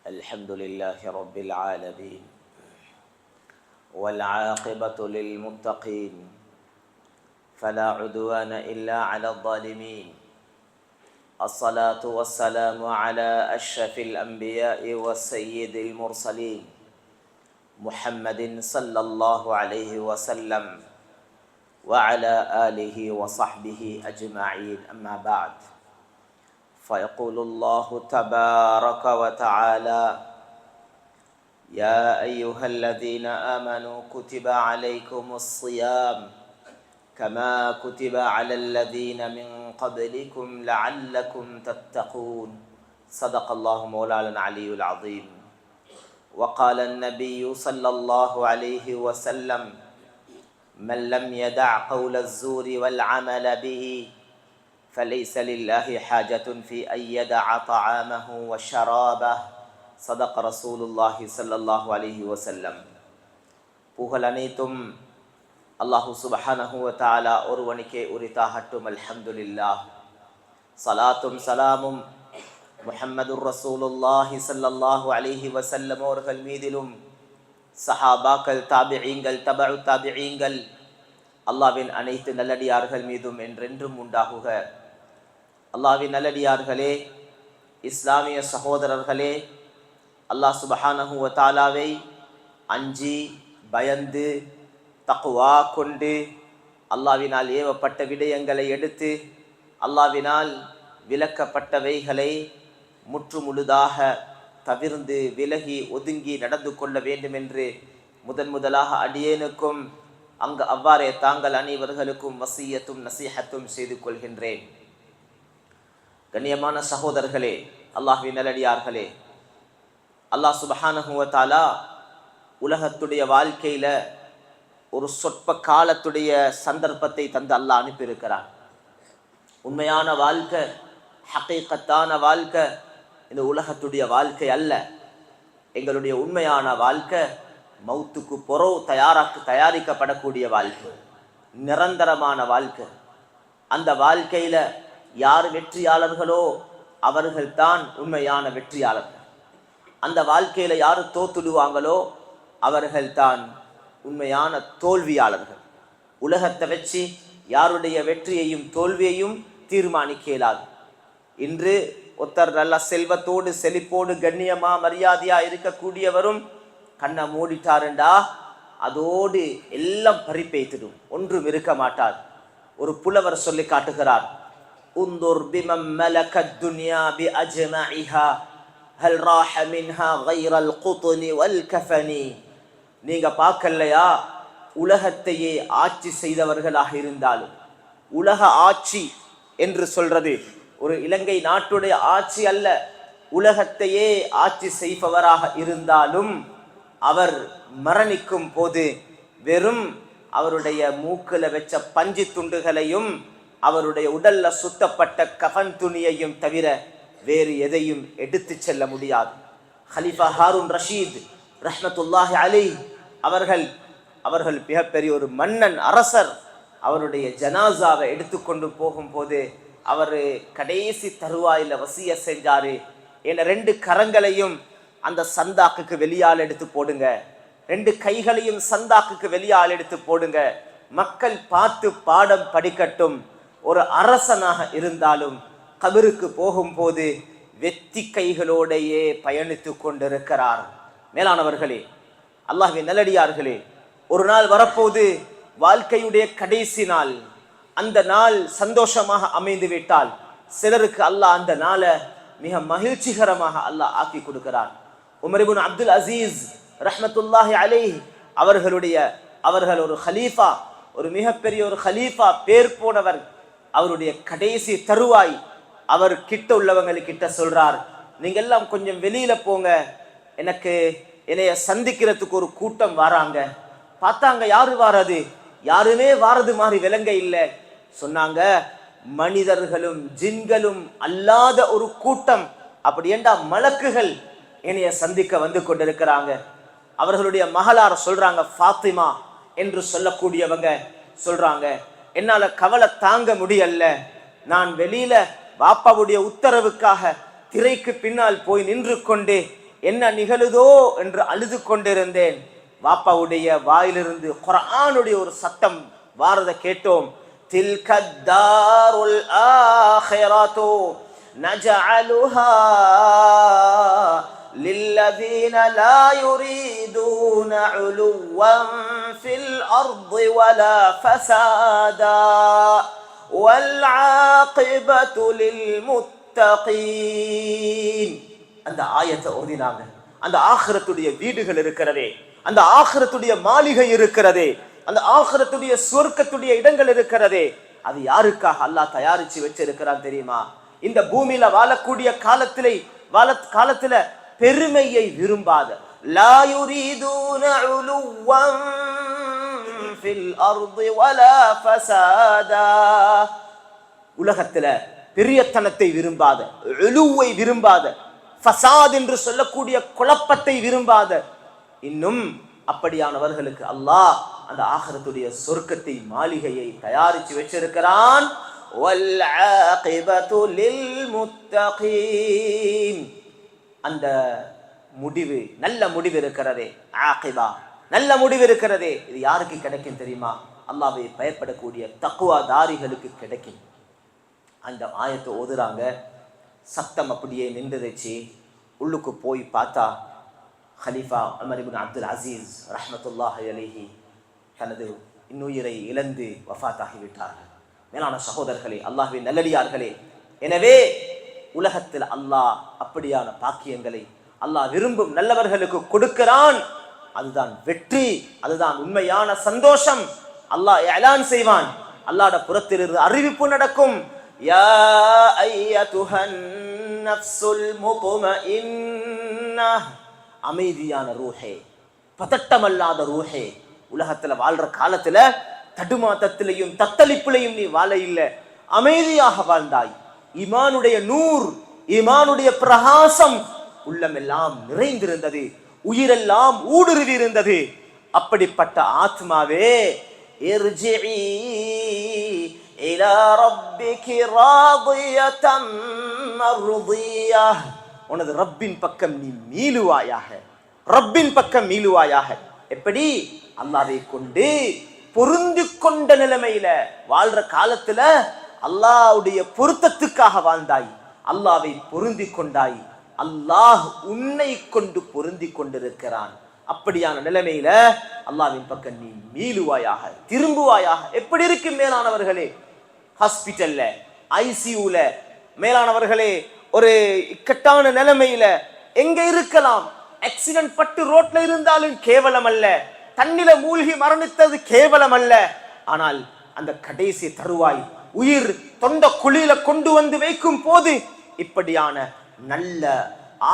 الحمد لله رب العالمين والعاقبة للمتقين فلا عدوان إلا على الظالمين. الصلاة والسلام على أشرف الأنبياء والسيد المرسلين محمد صلى الله عليه وسلم وعلى آله وصحبه أجمعين. أما بعد، فيقول الله تبارك وتعالى: يا أيها الذين آمنوا كتب عليكم الصيام كما كتب على الذين من قبلكم لعلكم تتقون. صدق الله مولانا العلي العظيم. وقال النبي صلى الله عليه وسلم: من لم يدع قول الزور والعمل به فليس لله حاجة في أن يدع طعامه وشرابه. صدق رسول الله صلى الله عليه وسلم. புகழ் அனைத்தும் அல்லாஹு சுப்ஹானஹு வ தஆலா ஒருவனுக்கே உரித்தாகட்டும். அல்ஹம்துலில்லாஹ். சலாத்தும் சலாமும் முஹம்மதுர் ரசூலுல்லாஹி ஸல்லல்லாஹு அலைஹி வஸல்லம் அவர்கள் மீதிலும், சஹாபாக்கள், தாபிஈங்கள், தபஉ தாபிஈங்கள், அல்லாஹ்வின் அனைத்து நல்லடியார்கள் மீதும் என்றென்றும் உண்டாகுக. அல்லாஹ்வின் நல்லடியார்களே, இஸ்லாமிய சகோதரர்களே, அல்லாஹ் சுப்ஹானஹு வ தஆலாவை அஞ்சி பயந்து தக்வா கொண்டு அல்லாஹ்வினால் ஏவப்பட்ட விடயங்களை எடுத்து அல்லாஹ்வினால் விலக்கப்பட்டவைகளை முற்றுமுழுதாக தவிர்ந்து விலகி ஒதுங்கி நடந்து கொள்ள வேண்டும் என்று முதலாக அடியேனுக்கும் அவ்வாறே தாங்கள் அனைவர்களுக்கும் வசியத்தும் நசீஹத்தும் செய்து கொள்கின்றேன். கண்ணியமான சகோதரர்களே, அல்லாஹ்வின் நல்லடியார்களே, அல்லாஹ் சுப்ஹானஹு வ தஆலா உலகத்துடைய வாழ்க்கையில ஒரு சொற்ப காலத்துடைய சந்தர்ப்பத்தை தந்து அல்லாஹ் அனுப்பியிருக்கிறான். உண்மையான வாழ்க்கை, ஹகீகத்தான வாழ்க்கை இந்த உலகத்துடைய வாழ்க்கை அல்ல. எங்களுடைய உண்மையான வாழ்க்கை மௌத்துக்கு பொறவு தயாரிக்கப்படக்கூடிய வாழ்க்கை, நிரந்தரமான வாழ்க்கை. அந்த வாழ்க்கையில யார் வெற்றியாளர்களோ அவர்கள்தான் உண்மையான வெற்றியாளர்கள். அந்த வாழ்க்கையில யாரு தோத்துடுவாங்களோ அவர்கள்தான் உண்மையான தோல்வியாளர்கள். உலகத்தை வச்சு யாருடைய வெற்றியையும் தோல்வியையும் தீர்மானிக்க இயலாது. இன்று ஒருத்தர் நல்ல செல்வத்தோடு செழிப்போடு கண்ணியமா மரியாதையா இருக்கக்கூடியவரும் கண்ணை மூடிட்டாருண்டா அதோடு எல்லாம் பறிப்பேய்த்திடும், ஒன்றும் இருக்க மாட்டார். ஒரு புலவர் சொல்லி காட்டுகிறார்: உந்துர் பிமம் மலகத் துன்யா பி அஜ்மஇஹா ஹல் ராஹ மின்ஹா கைரல் குத்னி வல் கஃபனி. நீங்க பார்க்கலையா, உலகத்தையே ஆட்சி செய்தவர்களாக இருந்தாலும், உலக ஆட்சி என்று சொல்றது ஒரு இலங்கை நாட்டுடைய ஆட்சி அல்ல, உலகத்தையே ஆட்சி செய்பவராக இருந்தாலும் அவர் மரணிக்கும் போது வெறும் அவருடைய மூக்குல வச்ச பஞ்சு துண்டுகளையும் அவருடைய உடல்ல சுத்தப்பட்ட கஃன் துணியையும் தவிர வேறு எதையும் எடுத்து செல்ல முடியாது. ஹலீஃபா ஹாரூன் ரஷீத் ரஹ்மத்துல்லாஹி அலைஹி அவர்கள் மிகப்பெரிய ஒரு மன்னன், அரசர். அவருடைய ஜனாசாவை எடுத்துக்கொண்டு போகும்போது அவர் கடைசி தருவாயில வசிய செஞ்சாரு: என 2 கரங்களையும் அந்த சந்தாக்குக்கு வெளியால் எடுத்து போடுங்க, 2 கைகளையும் சந்தாக்குக்கு வெளியால் எடுத்து போடுங்க, மக்கள் பார்த்து பாடம் படிக்கட்டும். ஒரு அரசனாக இருந்தாலும் கபருக்கு போகும்போது வெத்தி கைகளோடையே பயணித்து கொண்டிருக்கிறார். மேலானவர்களே, அல்லாஹ்வின் நல்லடியார்களே, ஒரு நாள் வரப்போது வாழ்க்கையுடைய கடைசி நாள். அந்த நாள் சந்தோஷமாக அமைந்து விட்டால் சிலருக்கு அல்லாஹ் அந்த நாளை மிக மகிழ்ச்சிகரமாக அல்லாஹ் ஆக்கி கொடுக்கிறார். உமர் இப்னு அப்துல் அசீஸ் ரஹ்மத்துல்லாஹி அலைஹி அவர்கள் ஒரு ஹலீஃபா, ஒரு மிகப்பெரிய ஒரு ஹலீஃபா, பேர் போனவர். அவருடைய கடைசி தருவாய் அவர் கிட்ட உள்ளவங்ககிட்ட சொல்றார்: நீங்க எல்லாம் கொஞ்சம் வெளியில போங்க, என்னைய சந்திக்கிறதுக்கு ஒரு கூட்டம் வராங்க. பார்த்தாங்க, யாரு வாரது? யாருமே வாரது மாதிரி விளங்க இல்லை. சொன்னாங்க, மனிதர்களும் ஜின்களும் அல்லாத ஒரு கூட்டம். அப்படி என்றா மலக்குகள் என்னைய சந்திக்க வந்து கொண்டிருக்கிறாங்க. அவர்களுடைய மகளார் சொல்றாங்க, ஃபாத்திமா என்று சொல்லக்கூடியவங்க சொல்றாங்க, என்னால கவலை தாங்க முடியல, நான் வெளியில பாப்பாவுடைய உத்தரவுக்காக திரைக்கு பின்னால் போய் நின்று கொண்டே என்ன நிகழுதோ என்று அழுது கொண்டிருந்தேன். வாப்பாவுடைய வாயிலிருந்து குர்ஆனுடைய ஒரு சத்தம் வாரத கேட்டோம். தில்கத் தாருல் ஆஹிரத்து நஜஅலுஹா للذين لا يريدون علوا في الأرض ولا فسادا والعاقبة للمتقين. அந்த ஆயத்தை ஓதினாங்க. அந்த ஆখিরাத்துடைய வீடுகள் இருக்கிறதே, அந்த ஆখিরাத்துடைய மாளிகை இருக்கிறதே, அந்த ஆখিরাத்துடைய சொர்க்கத்துடைய இடங்கள் இருக்கிறதே, அது யாருக்காக அல்லாஹ் தயாரிச்சு வச்சிருக்கிறான் தெரியுமா? இந்த பூமியில வாழக்கூடிய காலத்துல பெருமையை விரும்பாத, லா யுரீதுன உலுவன் ஃபில் அர்தி வலா ஃபஸாதா, உலகத்துல பெரியத்தனத்தை விரும்பாத, உலுவை விரும்பாத, ஃபஸாத் என்று சொல்லக்கூடிய குழப்பத்தை விரும்பாத, இன்னும் அப்படியானவர்களுக்கு அல்லாஹ் அந்த ஆখিরাத்துடைய சொர்க்கத்தை மாளிகையை தயாரிச்சு வச்சிருக்கிறான். வல் ஆகிபத்து லில் முத்தகீன், அந்த முடிவு, நல்ல முடிவு இருக்கிறதே, ஆகிபா, நல்ல முடிவு இருக்கிறதே, இது யாருக்கு கிடைக்கும் தெரியுமா? அல்லாஹ்வை பயப்படக்கூடிய தக்வா தாரிகளுக்கு கிடைக்கும். அந்த ஆயத்தை ஓதுறாங்க. சத்தம் அப்படியே நின்றுச்சு. உள்ளுக்கு போய் பார்த்தா ஹலீஃபா உமர் இப்னு அப்துல் அசீஸ் ரஹ்மத்துல்லாஹி அலைஹி தனது இன்னுயிரை இழந்து வஃபாத்தாகிவிட்டார்கள். மேலான சகோதரர்களே, அல்லாஹ்வின் நல்லடியார்களே, எனவே உலகத்தில் அல்லாஹ் அப்படியான பாக்கியங்களை அல்லாஹ் விரும்பும் நல்லவர்களுக்கு கொடுக்கிறான். அதுதான் வெற்றி, அதுதான் உண்மையான சந்தோஷம். அல்லாஹ் இஅலான் செய்வான், அல்லாஹ்வுடைய புறத்திலிருந்து அறிவிப்பு நடக்கும். யா அய்யதுஹன் நஃப்ஸுல் முத்மஇன்னா, அமைதியான ரூஹே, பதட்டமல்லாத ரூஹே, உலகத்துல வாழ்ற காலத்துல தடுமாத்தத்திலையும் தத்தளிப்புலையும் நீ வாழ இல்லை, அமைதியாக வாழ்ந்தாய். ஈமானுடைய நூர், ஈமானுடைய பிரகாசம் உள்ளமெல்லாம் நிறைந்திருந்தது, உயிரெல்லாம் ஊடுருவி இருந்தது. அப்படிப்பட்ட ஆத்மாவே, இர்ஜிஇ இலா ரப்பிகி ராதியதன் மர்தியஹ், உனது ரப்பின் பக்கம் நீ மீளுவாயாக, ரப்பின் பக்கம் மீளுவாயாக. எப்படி? அல்லாஹ்வை கொண்டு பொருந்தி கொண்ட நிலைமையில வாழ்ற காலத்துல அல்லாஹ்வுடைய பொருத்தத்துக்காக வாழ்ந்தாய், அல்லாஹ்வை பொருந்தி கொண்டாய், அல்லாஹ் உன்னை கொண்டு பொருந்தி கொண்டிருக்கிறான். அப்படியான நிலைமையில அல்லாஹ்வின் பக்கம் நீ மீளுவாயாக, திரும்புவாயாக. எப்படி இருக்கு மேலானவர்களே? ஹாஸ்பிட்டல்ல, ஐசியூல, மேலானவர்களே, ஒரு இக்கட்டான நிலைமையில எங்க இருக்கலாம்? ஆக்சிடென்ட் பட்டு ரோட்ல இருந்தாலும் கேவலம் அல்ல, தண்ணில மூழ்கி மரணித்தது கேவலம் அல்ல. ஆனால் அந்த கடைசி தருவாய் உயிர் தொண்ட குழியில கொண்டு வந்து வைக்கும் போது இப்படியான நல்ல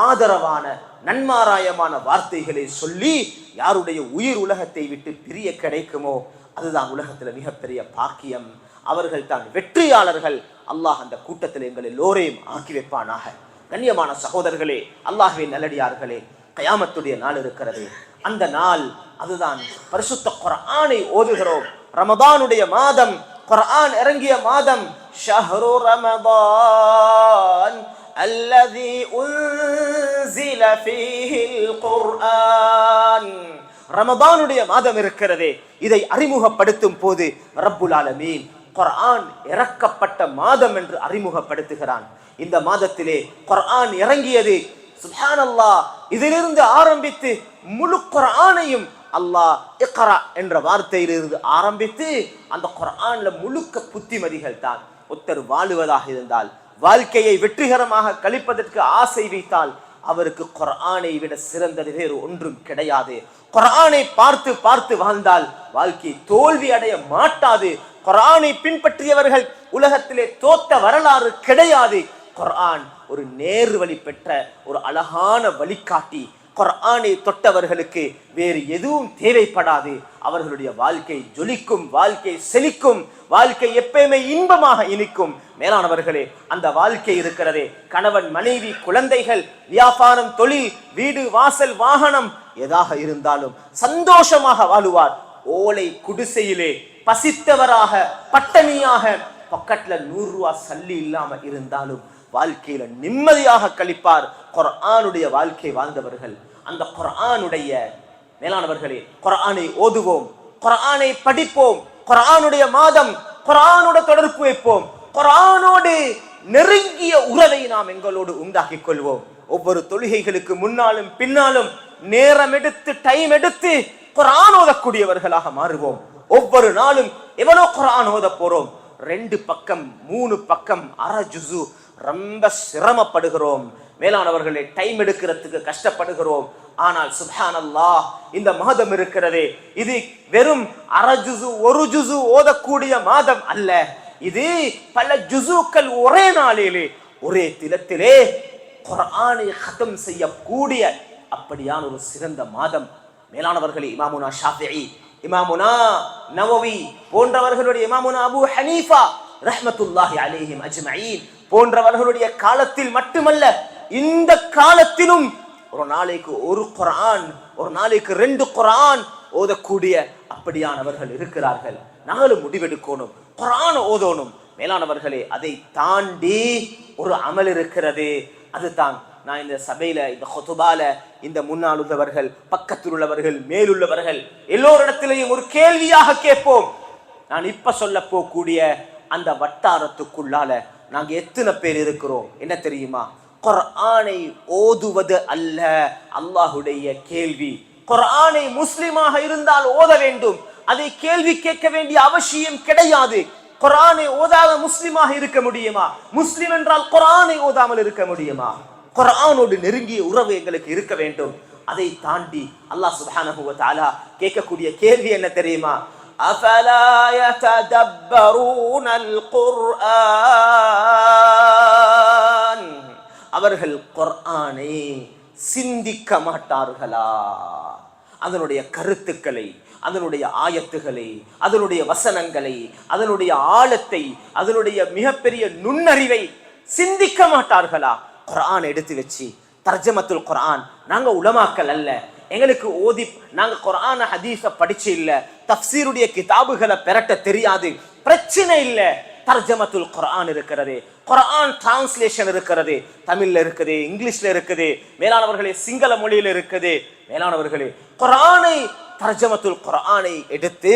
ஆதரவான நன்மாராயமான வார்த்தைகளை சொல்லி யாருடைய உயிர் உலகத்தை விட்டு பிரிய கிடைக்குமோ அதுதான் உலகத்துல மிகப்பெரிய பாக்கியம். அவர்கள் தான் வெற்றியாளர்கள். அல்லாஹ் அந்த கூட்டத்தில் எங்கள் எல்லோரையும் ஆக்கி வைப்பானாக. கண்ணியமான சகோதரர்களே, அல்லாஹ்வின் நல்லடியார்களே, கயாமத்துடைய நாள் இருக்கிறது. அந்த நாள் அதுதான் பரிசுத்த குர்ஆனை ஓதுகிறோம். ரமதானுடைய மாதம், குர்ஆன் இறங்கிய மாதம். ஷஹ்ரு ரமதான் அல்லதி உன்ஸில ஃபீஹில் குர்ஆன், ரமதானுடைய மாதம் இருக்கிறதே, இதை அறிமுகப்படுத்தும் போது ரப்புல் ஆலமீன் குர்ஆன் இறக்கப்பட்ட மாதம் என்று அறிமுகப்படுத்துகிறான். இந்த மாதத்திலே குர்ஆன் இறங்கியது. சுப்ஹானல்லாஹ், இதிலிருந்து ஆரம்பித்து முழு குர்ஆனையும் அல்லாஹ் இக்ரா என்ற வார்த்தையிலிருந்து ஆரம்பித்து அந்த குர்ஆன்ல முழுக்க புத்திமதிகள் தான். ஒருத்தர் வாழுவதாக இருந்தால், வாழ்க்கையை வெற்றிகரமாக கழிப்பதற்கு ஆசை வைத்தால் அவருக்கு குர்ஆனை விட சிறந்தது வேறு ஒன்றும் கிடையாது. குர்ஆனை பார்த்து பார்த்து வாழ்ந்தால் வாழ்க்கை தோல்வி அடைய மாட்டாது. குர்ஆனை பின்பற்றியவர்கள் உலகத்திலே தோத்த வரலாறு கிடையாது. குர்ஆன் ஒரு நேர் வழி பெற்ற ஒரு அழகான வழிகாட்டி. குர்ஆனை தொட்டவர்களுக்கு வேறு எதுவும் தேவைப்படாது. அவர்களுடைய வாழ்க்கை ஜொலிக்கும், வாழ்க்கை செழிக்கும், வாழ்க்கை எப்பயுமே இன்பமாக இனிக்கும். மேலானவர்களே, அந்த வாழ்க்கை இருக்கிறதே, கணவன் மனைவி குழந்தைகள் வியாபாரம் தொழில் வீடு வாசல் வாகனம் எதாக இருந்தாலும் சந்தோஷமாக வாழுவார். ஓலை குடிசையிலே பசித்தவராக பட்டணியாக பக்கத்துல 100 ரூபாய் சல்லி இல்லாம இருந்தாலும் வாழ்க்கையில நிம்மதியாக கழிப்பார். குர்ஆனுடைய வாழ்க்கை வாழ்ந்தவர்கள். அந்த குர்ஆனுடைய மேலானவர்களே, குர்ஆனை ஓதுவோம், குர்ஆனை படிப்போம், குர்ஆனுடைய மாதம், குர்ஆனோட தொடர்பு வைப்போம், குர்ஆனோடு நெருங்கிய உறவை நாம் எங்களோடு உண்டாக்கிக் கொள்வோம். ஒவ்வொரு தொழுகைகளுக்கு முன்னாலும் பின்னாலும் நேரம் எடுத்து டைம் எடுத்து குர்ஆன் ஓதக்கூடியவர்களாக மாறுவோம். ஒவ்வொரு நாளும் எவ்வளவு குர்ஆன் ஓத போறோம்? 2 பக்கம் 3 பக்கம் அரை ஜுசு. ரொம்ப சிரமப்படுகிறோம் மேலானவர்களே, டைம் எடுக்கிறதுக்கு கஷ்டப்படுகிறோம். ஆனால் சுப்ஹானல்லாஹ், இந்த மாதம் இருக்கிறதே, இது வெறும் அரை ஜுசு 1 ஜுசு ஓதக்கூடிய மாதம் அல்ல. இது பல ஜுசுக்கள் ஒரே நாளிலே ஒரே தினத்திலே குர்ஆனை ഖതம் செய்யக்கூடிய அப்படியான ஒரு சிறந்த மாதம் மேலானவர்களே. இமாமுனா ஷாஃபிஈ, இமாமுனா நவவி போன்றவர்களுடைய, இமாமுனா அபூ ஹனீஃபா ரஹ்மத்துல்லாஹி அலைஹிம் அஜ்மஈன் போன்றவர்களுடைய காலத்தில் மட்டுமல்ல, இந்த காலத்திலும் ஒரு நாளைக்கு 1 குர்ஆன், ஒரு நாளைக்கு 2 குர்ஆன் ஓதக்கூடிய அப்படியானவர்கள் இருக்கிறார்கள். நாங்களும் முடிவெடுக்கணும், குர்ஆன் ஓதணும் மேலானவர்களே. அதை தாண்டி ஒரு அமல் இருக்கிறது. அதுதான் நான் இந்த சபையில, இந்த ஹுதுபால, இந்த முன்னால் உள்ளவர்கள், பக்கத்தில் உள்ளவர்கள், மேலுள்ளவர்கள் எல்லோரிடத்திலையும் ஒரு கேள்வியாக கேட்போம். நான் இப்ப சொல்ல போகக்கூடிய அந்த வட்டாரத்துக்குள்ளால நாங்க எத்தனை பேர் இருக்கிறோம் என்ன தெரியுமா? குர்ஆனை ஓதுவது அல்ல அல்லாஹ்வுடைய கேள்வி. குர்ஆனை முஸ்லிமாக இருந்தால் ஓத வேண்டும், அதை கேள்வி கேட்க வேண்டிய அவசியம் கிடையாது. குர்ஆனை ஓதாத முஸ்லிமாக இருக்க முடியுமா? முஸ்லிம் என்றால் குர்ஆனை ஓதாமல் இருக்க முடியுமா? குர்ஆனோடு நெருங்கிய உறவு எங்களுக்கு இருக்க வேண்டும். அதை தாண்டி அல்லாஹ் சுப்ஹானஹு வ தஆலா கேட்கக்கூடிய கேள்வி என்ன தெரியுமா? அஃபலா யததப்பரூனல் குர்ஆன், அவர்கள் குர்ஆனை சிந்திக்க மாட்டார்களா? அதனுடைய கருத்துக்களை, அதனுடைய ஆயத்துகளை, அதனுடைய வசனங்களை, அதனுடைய ஆழத்தை, அதனுடைய மிகப்பெரிய நுண்ணறிவை சிந்திக்க மாட்டார்களா? குர்ஆன் எடுத்து வச்சு தர்ஜமத்துல் குர்ஆன், நாங்க உலமாக்கள் அல்ல, எங்களுக்கு ஓதி நாங்க குர்ஆன ஹதீஸ படிச்சு இல்ல, தஃப்சீருடைய கிதாபுகளை பெறட்ட தெரியாது, பிரச்சனை இல்ல. தர்ஜமத்துல் குர்ஆன் இருக்கிறது, குர்ஆன் டிரான்ஸ்லேஷன் இருக்கிறது, தமிழ்ல இருக்குது, இங்கிலீஷ்ல இருக்குது மேலானவர்களே, சிங்கள மொழியில இருக்குது மேலானவர்களே. குர்ஆனை, தர்ஜமத்துல் குர்ஆனை எடுத்து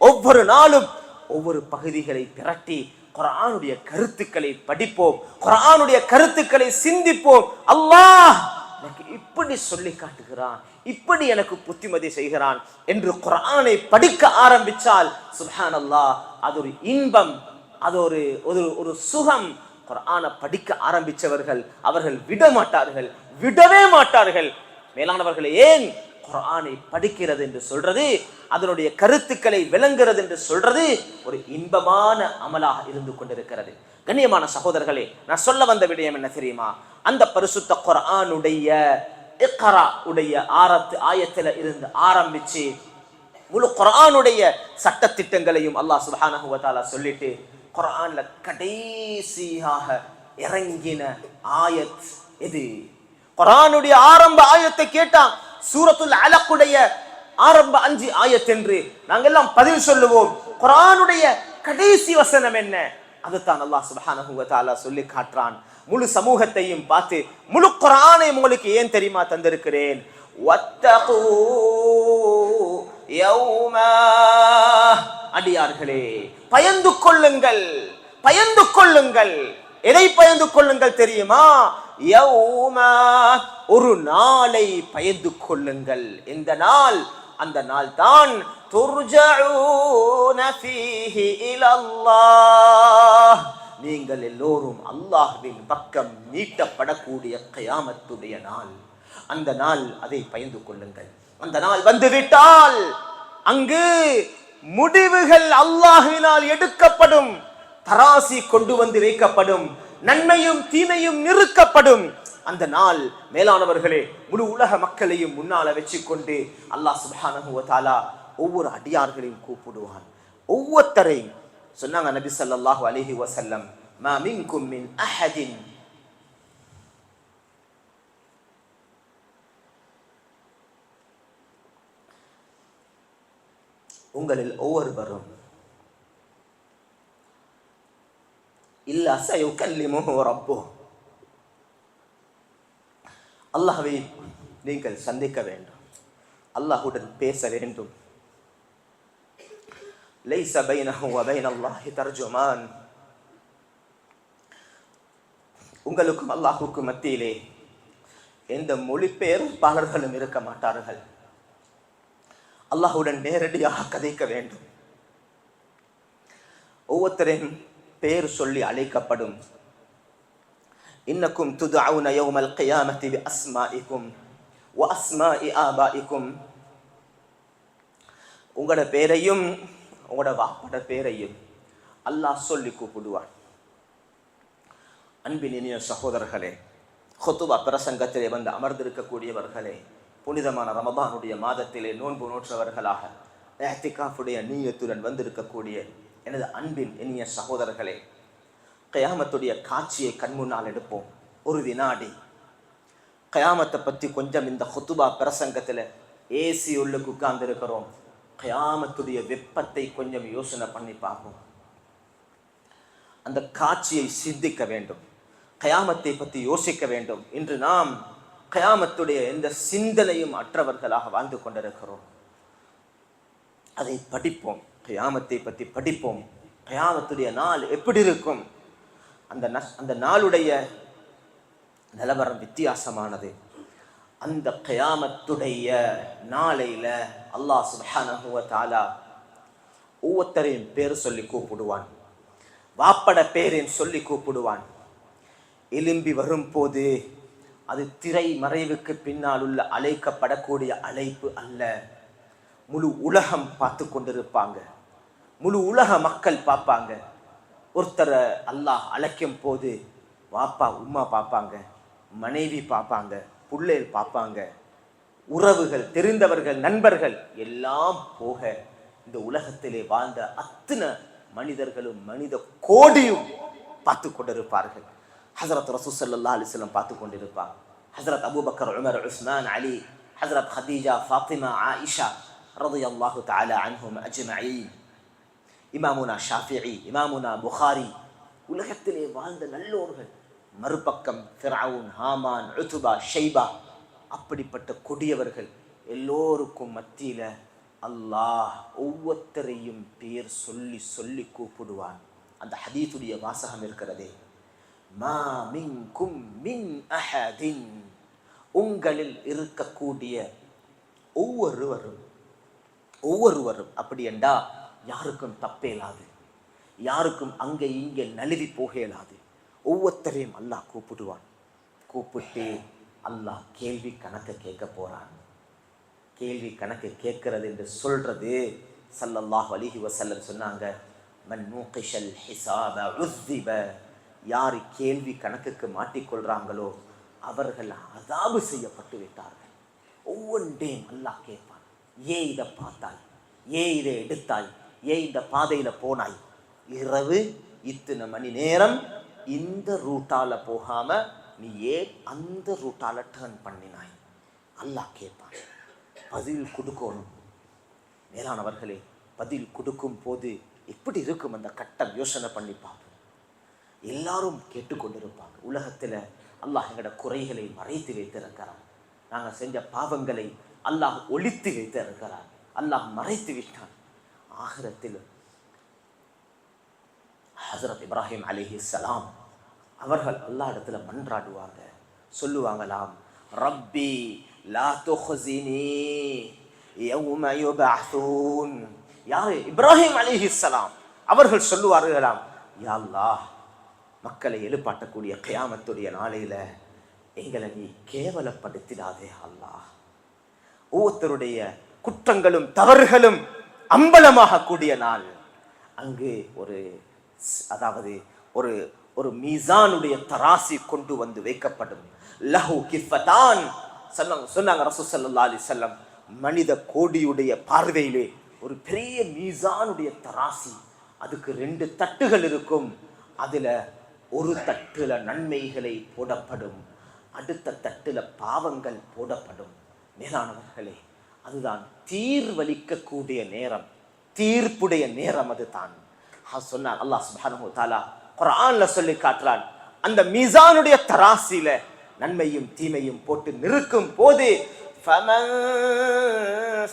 ஒவ்வொரு நாளும் ஒவ்வொரு பகுதிகளை பிரட்டி குர்ஆனுடைய கருத்துக்களை படிப்போம், குர்ஆனுடைய கருத்துக்களை சிந்திப்போம். அல்லாஹ் எனக்கு இப்படி சொல்லி காட்டுகிறான், இப்படி எனக்கு புத்திமதி செய்கிறான் என்று குர்ஆனை படிக்க ஆரம்பிச்சால் சுப்ஹானல்லாஹ், அது ஒரு இன்பம், அது ஒரு சுகம். குர்ஆனை படிக்க ஆரம்பிச்சவர்கள் அவர்கள் விடவே மாட்டார்கள் மேலானவர்களே. ஏன் குர்ஆனை படிக்கிறது என்று சொல்றது, அதனுடைய கருத்துக்களை விளங்குறது என்று சொல்றது ஒரு இன்பமான அமலாக இருந்து கொண்டிருக்கிறது. கண்ணியமான சகோதரர்களே, நான் சொல்ல வந்த விடயம் என்ன தெரியுமா? அந்த பரிசுத்த குர்ஆனுடைய இக்ரா உடைய ஆயத்துல இருந்து ஆரம்பிச்சு முழு குர்ஆனுடைய சட்ட திட்டங்களையும் அல்லாஹ் சுப்ஹானஹு வ தஆலா சொல்லிட்டு குர்ஆன்ல கடைசியாக இறங்கின ஆயத் எது? குர்ஆனுடைய ஆரம்ப ஆயத்தை கேட்டா சூரத்துல் அலக்குடைய ஆரம்ப 5 ஆயத் என்று நாங்கெல்லாம் பதில் சொல்லுவோம். குர்ஆனுடைய கடைசி வசனம் என்ன? அதுதான் அல்லாஹ் சுப்ஹானஹு வ தஆலா சொல்லி காட்டுறான். முழு சமூகத்தையும் பார்த்து முழு குர்ஆனை உங்களுக்கு ஏன் தெரியுமா தந்திருக்கிறேன்? வத்தகூ யௌமா, அடியார்களே பயந்து கொள்ளுங்கள், பயந்து கொள்ளுங்கள். எதை பயந்து கொள்ளுங்கள் தெரியுமா? யௌமா, ஒரு நாளை பயந்து கொள்ளுங்கள். இந்த நாள், அந்த நாள் தான் துர்ஜஊன ஃபீஹி இலல்லாஹ், நீங்கள் எல்லோரும் அல்லாஹ்வின் பக்கம் நீட்டப்படக்கூடிய கியாமத்துடைய நாள். அந்த நாள், அதை பயந்து கொள்ளுங்கள். அந்த நாள் வந்துவிட்டால் அங்கு முடிவுகள் அல்லாஹ்வினால் எடுக்கப்படும், தராசி கொண்டு வந்து வைக்கப்படும், நன்மையும் தீமையும் நிறுக்கப்படும். அந்த நாள் மேலானவர்களே, முழு உலக மக்களையும் முன்னால வச்சு கொண்டு அல்லாஹ் சுப்ஹானஹு வ தஆலா ஒவ்வொரு அடியார்களையும் கூப்பிடுவான், ஒவ்வொருத்தரையும். சொன்னாங்க நபி ஸல்லல்லாஹு அலைஹி வஸல்லம், மா மின்கும் மின் அஹதின், உங்களில் ஒவ்வொருவரும் இல்லா சயுகல்லிமுஹு ரப்புஹு, அல்லாஹ்வை நீங்கள் சந்திக்க வேண்டும், அல்லாஹ்வுடன் பேச வேண்டும். லைஸ பைனஹு வ பைனல்லாஹி தர்ஜுமான். உங்களுக்கும் அல்லாஹ்வுக்கும் மத்தியிலே எந்த மொழிபெயர்ப்பாளர்களும் இருக்க மாட்டார்கள். அல்லாஹ்வுடன் நேரடியாக கதைக்க வேண்டும். ஒவ்வொருத்தரையும் பெயர் சொல்லி அழைக்கப்படும். இன்னக்கும் துதுஊன யௌமல் கியாமத்தி பி அஸ்மாஇக்கும் வ அஸ்மாஇ ஆபாஇக்கும். உங்களோட பேரையும் உங்களோட வாப்போட பேரையும் அல்லாஹ் சொல்லி கூப்பிடுவான். அன்பின் இனிய சகோதரர்களே, ஹுதுபா பிரசங்கத்திலே வந்து அமர்ந்திருக்கக்கூடியவர்களே, புனிதமான ரமதானுடைய மாதத்திலே நோன்பு நோற்றவர்களாக இஅ்திகாஃபுடைய நீயத்துடன் வந்திருக்கக்கூடிய எனது அன்பின் இனிய சகோதரர்களே, கயாமத்துடைய காட்சியை கண்முன்னால் எடுப்போம். ஒரு வினாடி கயாமத்தை பற்றி கொஞ்சம் இந்த ஹுதுபா பிரசங்கத்தில் ஏசி உள்ளுக்கு உட்கார்ந்து இருக்கிறோம். கயாமத்துடைய வெப்பத்தை கொஞ்சம் யோசனை பண்ணி பார்ப்போம். அந்த காட்சியை சிந்திக்க வேண்டும், கயாமத்தை பற்றி யோசிக்க வேண்டும். இன்று நாம் கயாமத்துடைய எந்த சிந்தனையும் அற்றவர்களாக வாழ்ந்து கொண்டிருக்கிறோம். அதை படிப்போம், கயாமத்தை பற்றி படிப்போம். கயாமத்துடைய நாள் எப்படி இருக்கும்? அந்த நாளுடைய நிலவரம் வித்தியாசமானது. அந்த கயாமத்துடைய நாளையில அல்லாஹ் சுப்ஹானஹு வ தஆலா ஒவ்வொருத்தரையும் பேர் சொல்லி கூப்பிடுவான். வாப்பட பேரையும் சொல்லி கூப்பிடுவான். எலும்பி வரும்போது அது திரை மறைவுக்கு பின்னால் உள்ள அழைக்கப்படக்கூடிய அழைப்பு அல்ல. முழு உலகம் பார்த்து கொண்டிருப்பாங்க, முழு உலக மக்கள் பார்ப்பாங்க. ஒருத்தரை அல்லாஹ் அழைக்கும் போது வாப்பா உம்மா பார்ப்பாங்க, மனைவி பார்ப்பாங்க, பிள்ளைகள் பார்ப்பாங்க, உறவுகள், தெரிந்தவர்கள், நண்பர்கள் எல்லாம் போக இந்த உலகத்திலே வாழ்ந்த அத்தனை மனிதர்களும் மனித கோடியும் பார்த்து கொண்டிருப்பார்கள். ஹஸரத் ரசூல் ஸல்லல்லாஹு அலைஹி வஸல்லம் பார்த்து கொண்டிருப்பாங்க. ஹஸரத் அபூபக்கர், உமர், உஸ்மான், அலி, ஹஸரத் ஹதீஜா, ஃபாத்திமா, ஆயிஷா ரலியல்லாஹு தஆலா அன்ஹும் அஜ்மஈன், இமாமுனா ஷாஃபிஈ, இமாமுனா புகாரி, உலகத்திலே வாழ்ந்த நல்லோர்கள். மறுபக்கம் ஃபிர்அவுன், ஹாமான், உத்பா, ஷைபா, அப்படிப்பட்ட கொடியவர்கள் எல்லோருக்கும் மத்தியில அல்லாஹ் ஒவ்வொருத்தரையும் பேர் சொல்லி சொல்லி கூப்பிடுவான். அந்த ஹதீஸுடைய வாசகம் இருக்கிறதே, மா மின்கும் மின் அஹதின், உங்களில் இருக்கக்கூடிய ஒவ்வொருவரும் அப்படி என்றா யாருக்கும் தப்பேலாது, யாருக்கும் அங்கே இங்கே நழுவி போகலாது. ஒவ்வொருத்தரையும் அல்லாஹ் கூப்பிடுவான். கூப்பிட்டு அல்லாஹ் கேள்வி கணக்கு கேட்க போறான். கேள்வி கணக்கு கேட்கிறது என்று சொல்றது ஸல்லல்லாஹு அலைஹி வஸல்லம் சொன்னாங்க, மன் நூகிஷல் ஹிஸாப உஸ்ஸிப, யார் கேள்வி கணக்குக்கு மாட்டிக்கொள்றாங்களோ அவர்கள் அதாபு செய்யப்பட்டு விட்டார்கள். ஒவ்வொன்றையும் அல்லாஹ் கேட்பான். ஏன் இதை பார்த்தாய், ஏன் இதை எடுத்தாய், ஏன் இந்த பாதையில போனாய், இரவு இத்தனை மணி நேரம் இந்த ரூட்டால போகாம நீ ஏன் அந்த ரூட்டால டர்ன் பண்ணினாய், அல்லாஹ் கேட்பான். பதில் கொடுக்கணும். மேலானவர்களே, பதில் கொடுக்கும் போது எப்படி இருக்கும் அந்த கட்டம் யோசனை பண்ணி பார்ப்போம். எல்லாரும் கேட்டுக்கொண்டிருப்பாங்க. உலகத்துல அல்லாஹ் எங்களோட குறைகளை மறைத்து வைத்திருக்கிறான். நாங்கள் செஞ்ச பாவங்களை அல்லாஹ் ஒழித்து வைத்திருக்கிறான். அல்லாஹ் மறைத்து விட்டான். ஆகிரத்தில் ஹஸரத் இப்ராஹிம் அலைஹிஸ்ஸலாம் அவர்கள் அல்லாஹ் இடத்துல மன்றாடுவாங்க. சொல்லுவாங்களாம், ரப்பி லா துஹ்ஸினி யௌம யுபஅஸூன். யாரு? இப்ராஹிம் அலைஹிஸ்ஸலாம் அவர்கள் சொல்லுவார்களாம், யா அல்லாஹ், மக்களை எழுப்பாட்டக்கூடிய கியாமத்துடைய நாளையில எங்களை நீ கேவலப்படுத்திடாதே அல்லாஹ். ஒவ்வொருத்தருடைய குற்றங்களும் தவறுகளும் அம்பலமாக கூடிய நாள். அங்கு ஒரு மீசானுடைய தராசி கொண்டு வந்து வைக்கப்படும். லஹு கிஃபதான் சொன்னாங்க ரசூல் ஸல்லல்லாஹு அலைஹி வஸல்லம். மனித கோடியுடைய பார்வையிலே ஒரு பெரிய மீசானுடைய தராசி, அதுக்கு 2 தட்டுகள் இருக்கும். அதுல ஒரு தட்டுல நன்மைகளை போடப்படும், அடுத்த தட்டுல பாவங்கள் போடப்படும். மேலானவர்களே, அதுதான் தீர்வளிக்கக்கூடிய நேரம், தீர்ப்புடைய நேரம். அதுதான் சொன்னார் அல்லாஹ் சுப்ஹானஹு வ தஆலா குர்ஆன்ல சொல்லி காட்டுறான். அந்த மீசானுடைய தராசில நன்மையும் தீமையும் போட்டு நிறுக்கும் போது فَمَنْ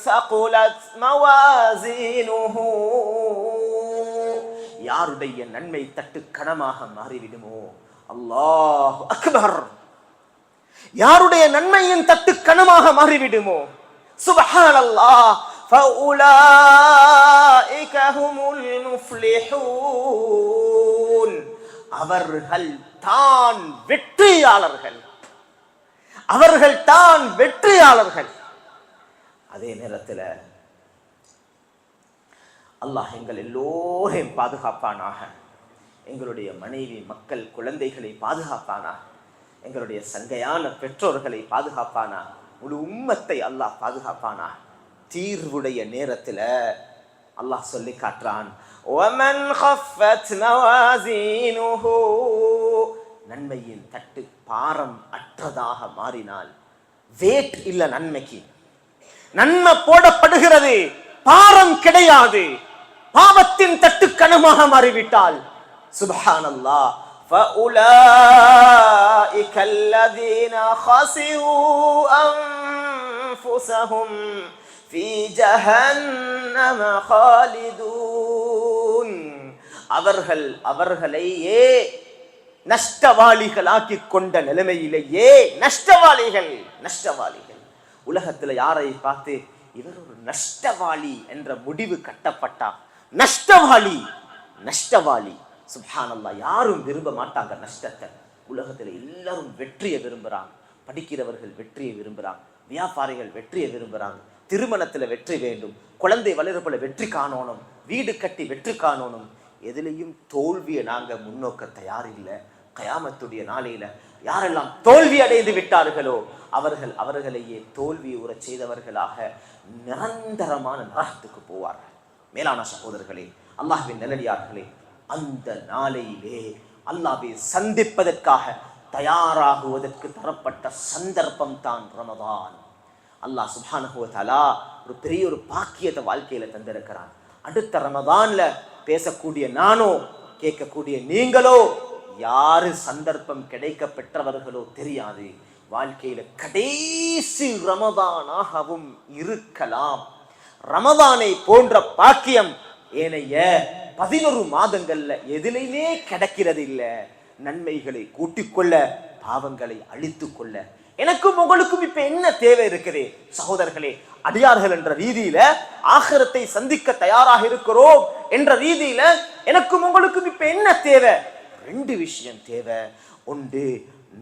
ثَقُلَتْ مَوَازِينُهُ யாருடைய நன்மை தட்டு கனமாக மாறிவிடுமோ, அல்லாஹ் அக்பர், யாருடைய நன்மையின் தட்டு கனமாக மாறிவிடுமோ, சுப்ஹானல்லாஹ், فَأُولَئِكَ هُمُ الْمُفْلِحُونَ அவர்கள் தான் வெற்றியாளர்கள், அவர்கள் தான் வெற்றியாளர்கள். அதே நேரத்தில் அல்லாஹ் எங்கள் எல்லோரையும் பாதுகாப்பானாக, எங்களுடைய மனைவி மக்கள் குழந்தைகளை பாதுகாப்பானாக, எங்களுடைய சங்கையான பெற்றோர்களை பாதுகாப்பானாக, முழு உம்மத்தை அல்லாஹ் பாதுகாப்பானாக. தீர்வுடைய நேரத்தில் அல்லாஹ் சொல்லி காட்டுறான், وَمَنْ خَفَّتْ مَوَازِينُهُ நன்மையின் தட்டு பாரம் அற்றதாக மாறினால், வேட் இல்ல நன்மைக்கு, நன்மை போடப்படுகிறது, பாரம் கிடையாது, பாவத்தின் தட்டு கனமாக மாறிவிட்டால், சுப்ஹானல்லாஹ், فَأُولَئِكَ الَّذِينَ خَسِرُوا أَنفُسَهُمْ فِي جَهَنَّمَ خَالِدُونَ அவர்களையே நஷ்டவாளிகளாக்கி கொண்ட நிலைமையிலேயே நஷ்டவாளிகள். உலகத்துல யாரை பார்த்து இவர் ஒரு நஷ்டவாளி என்ற முடிவு கட்டப்பட்டா, நஷ்டவாளி சுப்ஹானல்லாஹ், யாரும் விரும்ப மாட்டாங்க நஷ்டத்தை. உலகத்துல எல்லாரும் வெற்றியை விரும்புறாங்க, படிக்கிறவர்கள் வெற்றியை விரும்புறாங்க, வியாபாரிகள் வெற்றியை விரும்புறாங்க, திருமணத்துல வெற்றி வேண்டும், குழந்தை வளர்ப்புல வெற்றி காணணும், வீடு கட்டி வெற்றி காணணும். எதிலையும் தோல்வியை நாங்க முன்னோக்க தயாரில்லை. கயாமத்துடைய நாளையில யாரெல்லாம் தோல்வி அடைந்து விட்டார்களோ அவர்களையே தோல்வி உற செய்தவர்களாக நிரந்தரமான நரகத்துக்கு போவார்கள். மேலான சகோதரர்களே, அல்லாஹ்வின் நல்லடியார்களே, அந்த நாளையிலே அல்லாஹ்வை சந்திப்பதற்காக தயாராகுவதற்கு தரப்பட்ட சந்தர்ப்பம் தான் ரமதான். அல்லாஹ் சுப்ஹானஹு வ தஆலா ஒரு பெரிய ஒரு பாக்கியத்தை வாழ்க்கையில தந்திருக்கிறான். அடுத்த ரமதான்ல பேசக்கூடிய நானோ, கேட்கக்கூடிய நீங்களோ, யாரு சந்தர்ப்பம் கிடைக்க பெற்றவர்களோ தெரியாது. வாழ்க்கையில கடைசி ரமதானாகவும் இருக்கலாம். ரமதானை போன்ற பாக்கியம் ஏனைய 11 மாதங்கள்ல எதிலையுமே கிடைக்கிறது இல்லை. நன்மைகளை கூட்டிக்கொள்ள, பாவங்களை அழித்து கொள்ள எனக்கும் உங்களுக்கும் இப்ப என்ன தேவை இருக்குது சகோதரர்களே? அடியார்கள் என்ற ரீதியில ஆகிரத்தை சந்திக்க தயாராக இருக்கிறோம் என்ற ரீதியில எனக்கும் உங்களுக்கும் இப்ப என்ன தேவை? 2 விஷயம் தேவை. ஒன்று,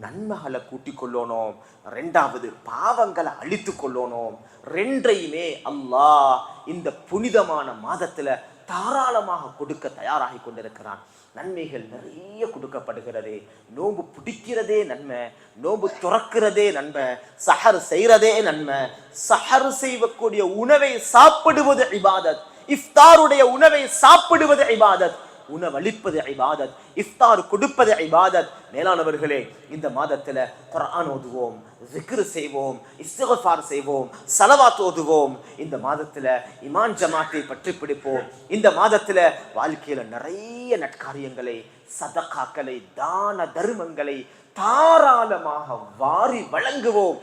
நன்மைகளை கூட்டிக் கொள்ளணும். 2வது, பாவங்களை அழித்து கொள்ளணும். 2ஐயுமே அல்லாஹ் இந்த புனிதமான மாதத்துல தாராளமாக கொடுக்க தயாராகி கொண்டிருக்கிறான். நன்மைகள் நிறைய கொடுக்கப்படுகிறது. நோன்பு பிடிக்கிறதே நன்மை, நோன்பு துறக்கிறதே நன்மை, சஹர் செய்யறதே நன்மை, சஹர் செய்யக்கூடிய உணவை சாப்பிடுவது இபாதத், இஃப்தாருடைய உணவை சாப்பிடுவது இபாதத், உணவளிப்பது இபாதத், இஃப்தார் கொடுப்பது இபாதத். மேலானவர்களே, இந்த மாதத்துல குர்ஆன் ஓதுவோம், ஸிக்ர் செய்வோம், இஸ்திக்ஃபார் செய்வோம், ஸலவாத் ஓதுவோம். இந்த மாதத்துல ஈமான் ஜமாத்தை பற்றி பிடிப்போம். இந்த மாதத்துல வாழ்க்கையில நிறைய நற்காரியங்களை, சதகாக்களை, தான தர்மங்களை தாராளமாக வாரி வழங்குவோம்.